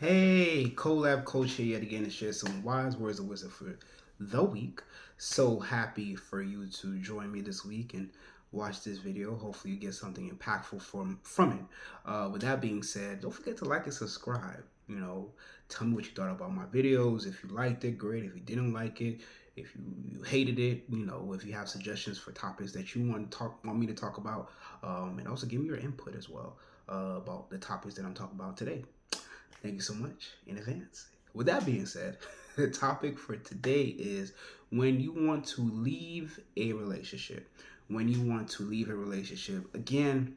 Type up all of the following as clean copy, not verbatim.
Hey, Colab Coach here yet again to share some wise words of wisdom for the week. So happy for you to join me this week and watch this video. Hopefully, you get something impactful from it. With that being said, don't forget to like and subscribe. Tell me what you thought about my videos. If you liked it, great. If you didn't like it, if you hated it, if you have suggestions for topics that you want me to talk about, and also give me your input as well about the topics that I'm talking about today. Thank you so much in advance. With that being said, the topic for today is when you want to leave a relationship. When you want to leave a relationship, again,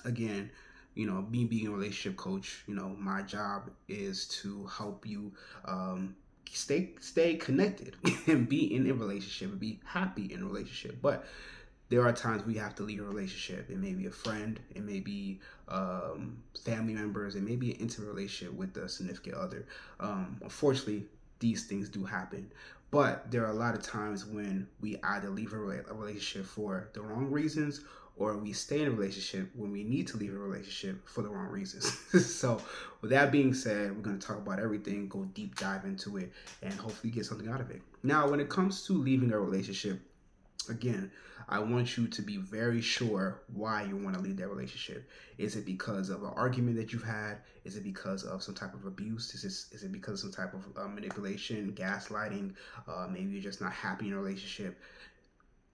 me being a relationship coach, my job is to help you stay connected and be in a relationship and be happy in a relationship. But there are times we have to leave a relationship. It may be a friend, it may be family members, it may be an intimate relationship with a significant other. Unfortunately, these things do happen. But there are a lot of times when we either leave a relationship for the wrong reasons or we stay in a relationship when we need to leave a relationship for the wrong reasons. So, with that being said, we're going to talk about everything, go deep dive into it, and hopefully get something out of it. Now, when it comes to leaving a relationship, again, I want you to be very sure why you want to leave that relationship. Is it because of an argument that you've had? Is it because of some type of abuse? Is it because of some type of manipulation, gaslighting? Maybe you're just not happy in a relationship.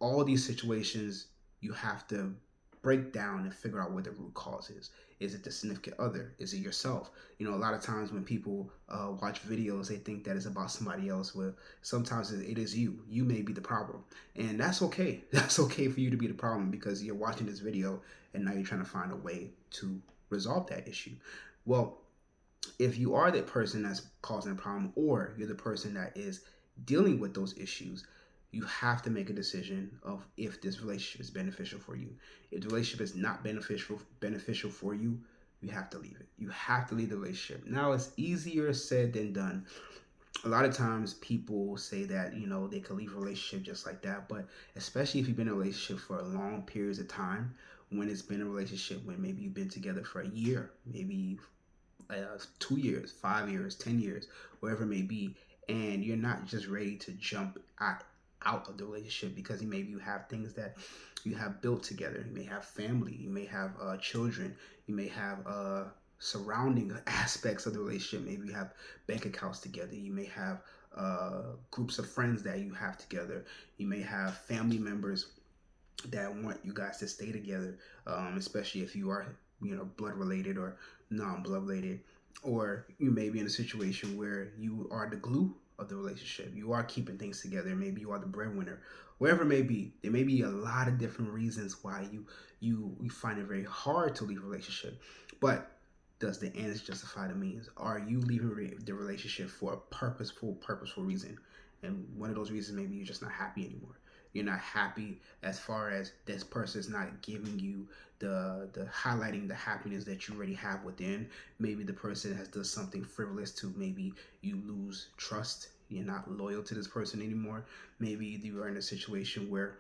All these situations, you have to break down and figure out what the root cause is. Is it the significant other? Is it yourself? A lot of times when people watch videos, they think that it's about somebody else. Well, sometimes it is you. You may be the problem. And that's okay. That's okay for you to be the problem because you're watching this video and now you're trying to find a way to resolve that issue. Well, if you are that person that's causing a problem or you're the person that is dealing with those issues, you have to make a decision of if this relationship is beneficial for you. If the relationship is not beneficial for you, you have to leave it. You have to leave the relationship. Now it's easier said than done. A lot of times people say that they could leave a relationship just like that, but especially if you've been in a relationship for long periods of time, when it's been a relationship when maybe you've been together for a year, maybe 2 years, 5 years, 10 years, wherever it may be, and you're not just ready to jump out of the relationship because maybe you have things that you have built together. You may have family, you may have children, you may have surrounding aspects of the relationship. Maybe you have bank accounts together, you may have groups of friends that you have together, you may have family members that want you guys to stay together, especially if you are, blood related or non-blood related, or you may be in a situation where you are the glue of the relationship. You are keeping things together. Maybe you are the breadwinner. Wherever it may be, there may be a lot of different reasons why you find it very hard to leave a relationship. But does the ends justify the means? Are you leaving the relationship for a purposeful reason? And one of those reasons, maybe you're just not happy anymore. You're not happy as far as this person is not giving you the highlighting the happiness that you already have within. Maybe the person has done something frivolous to maybe you lose trust. You're not loyal to this person anymore. Maybe you are in a situation where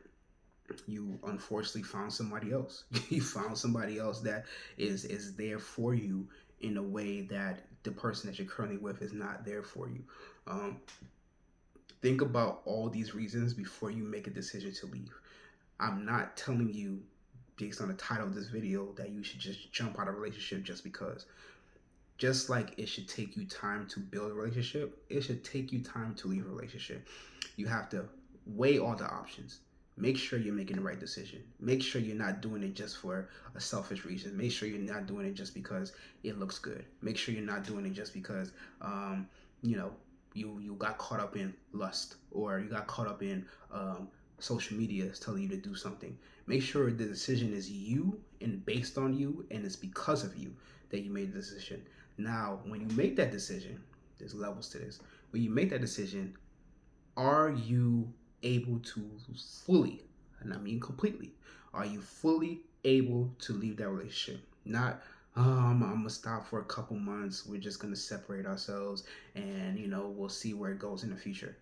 you unfortunately found somebody else. You found somebody else that is there for you in a way that the person that you're currently with is not there for you. Um, think about all these reasons before you make a decision to leave. I'm not telling you, based on the title of this video, that you should just jump out of a relationship just because. Just like it should take you time to build a relationship, it should take you time to leave a relationship. You have to weigh all the options. Make sure you're making the right decision. Make sure you're not doing it just for a selfish reason. Make sure you're not doing it just because it looks good. Make sure you're not doing it just because, you know, you got caught up in lust or you got caught up in social media is telling you to do something. Make sure the decision is you and based on you and it's because of you that you made the decision. Now, when you make that decision, there's levels to this. When you make that decision, are you able to fully, and I mean completely, are you fully able to leave that relationship? Not, I'm gonna stop for a couple months. We're just gonna separate ourselves, and we'll see where it goes in the future.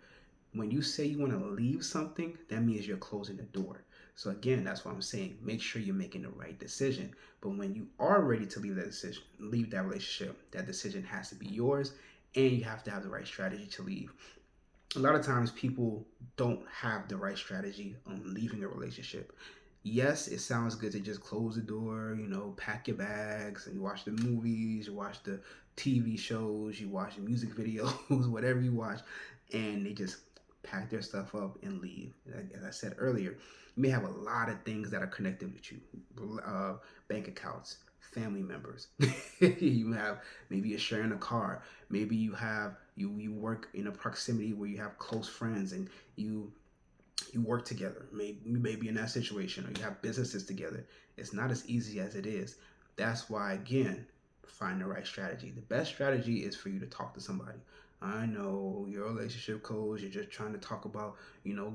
When you say you want to leave something, that means you're closing the door. So again, that's what I'm saying. Make sure you're making the right decision. But when you are ready to leave that decision, leave that relationship, that decision has to be yours, and you have to have the right strategy to leave. A lot of times people don't have the right strategy on leaving a relationship. Yes, it sounds good to just close the door, pack your bags and you watch the movies, you watch the TV shows, you watch the music videos, whatever you watch, and they just pack their stuff up and leave. As I said earlier, you may have a lot of things that are connected with you, bank accounts, family members. You have, maybe you're sharing a car. Maybe you work in a proximity where you have close friends and you work together. Maybe in that situation, or you have businesses together. It's not as easy as it is. That's why, again, find the right strategy. The best strategy is for you to talk to somebody. I know your relationship coach, you're just trying to talk about,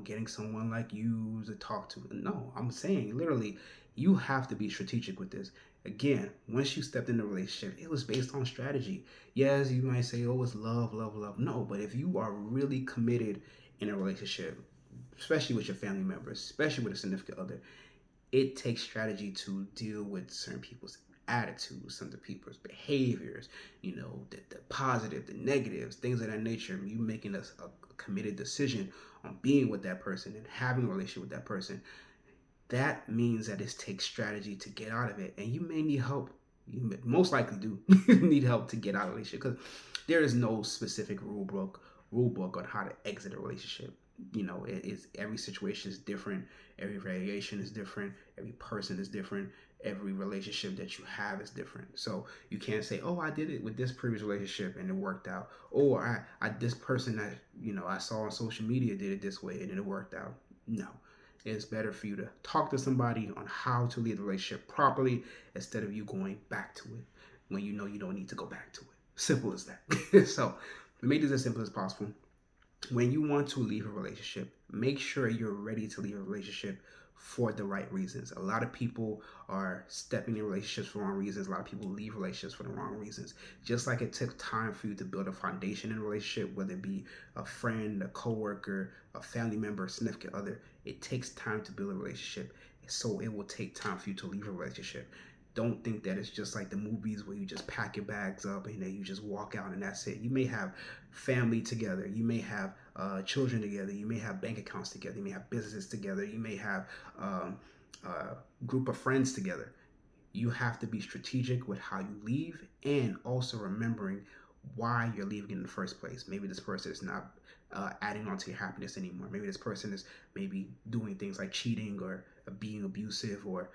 getting someone like you to talk to. No, I'm saying literally, you have to be strategic with this. Again, once you stepped in the relationship, it was based on strategy. Yes, you might say, oh, it's love, love, love. No, but if you are really committed in a relationship, especially with your family members, especially with a significant other, it takes strategy to deal with certain people's attitudes, some of the people's behaviors, the positive, the negatives, things of that nature. You making a committed decision on being with that person and having a relationship with that person. That means that it takes strategy to get out of it, and you may need help. You most likely do need help to get out of a relationship, because there is no specific rule book on how to exit a relationship. It is, every situation is different, every variation is different, every person is different, every relationship that you have is different. So you can't say, oh, I did it with this previous relationship and it worked out, or I this person that I saw on social media did it this way and it worked out. No, it's better for you to talk to somebody on how to lead the relationship properly, instead of you going back to it when you know you don't need to go back to it. Simple as that. So make this as simple as possible. When you want to leave a relationship, make sure you're ready to leave a relationship for the right reasons. A lot of people are stepping in relationships for wrong reasons. A lot of people leave relationships for the wrong reasons. Just like it took time for you to build a foundation in a relationship, whether it be a friend, a coworker, a family member, a significant other, it takes time to build a relationship. So it will take time for you to leave a relationship. Don't think that it's just like the movies where you just pack your bags up and then you just walk out and that's it. You may have family together. You may have children together. You may have bank accounts together. You may have businesses together. You may have a group of friends together. You have to be strategic with how you leave, and also remembering why you're leaving in the first place. Maybe this person is not adding on to your happiness anymore. Maybe this person is maybe doing things like cheating or being abusive or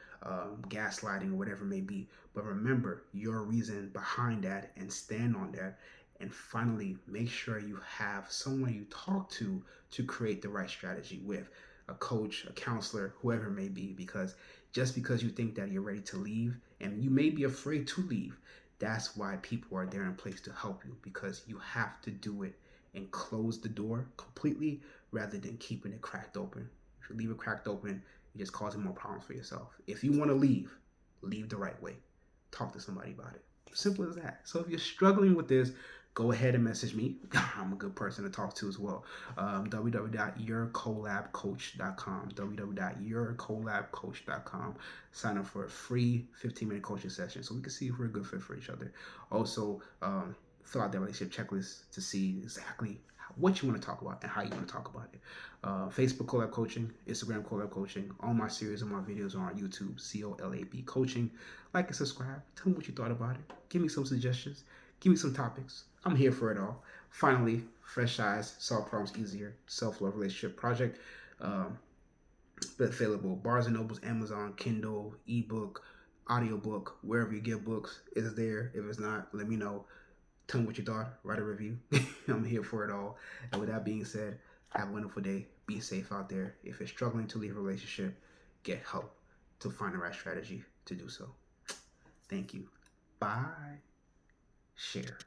gaslighting or whatever it may be. But remember your reason behind that and stand on that. And finally, make sure you have someone you talk to create the right strategy with, a coach, a counselor, whoever it may be, because just because you think that you're ready to leave, and you may be afraid to leave, that's why people are there in place to help you, because you have to do it and close the door completely rather than keeping it cracked open. If you leave it cracked open, you're just causing more problems for yourself. If you want to leave the right way. Talk to somebody about it. Simple as that. So if you're struggling with this, go ahead and message me. I'm a good person to talk to as well. www.yourcolabcoach.com. www.yourcolabcoach.com. Sign up for a free 15-minute coaching session so we can see if we're a good fit for each other. Also, fill out that relationship checklist to see exactly what you want to talk about and how you want to talk about it. Facebook Collab Coaching, Instagram Collab Coaching. All my series and my videos are on YouTube, COLAB Coaching. Like and subscribe. Tell me what you thought about it. Give me some suggestions. Give me some topics. I'm here for it all. Finally, Fresh Eyes, Solve Problems Easier, Self-Love Relationship Project. Available Barnes and Nobles, Amazon, Kindle, ebook, audiobook, wherever you get books. It's there. If it's not, let me know. Tell me what you thought. Write a review. I'm here for it all. And with that being said, have a wonderful day. Be safe out there. If you're struggling to leave a relationship, get help to find the right strategy to do so. Thank you. Bye. Share.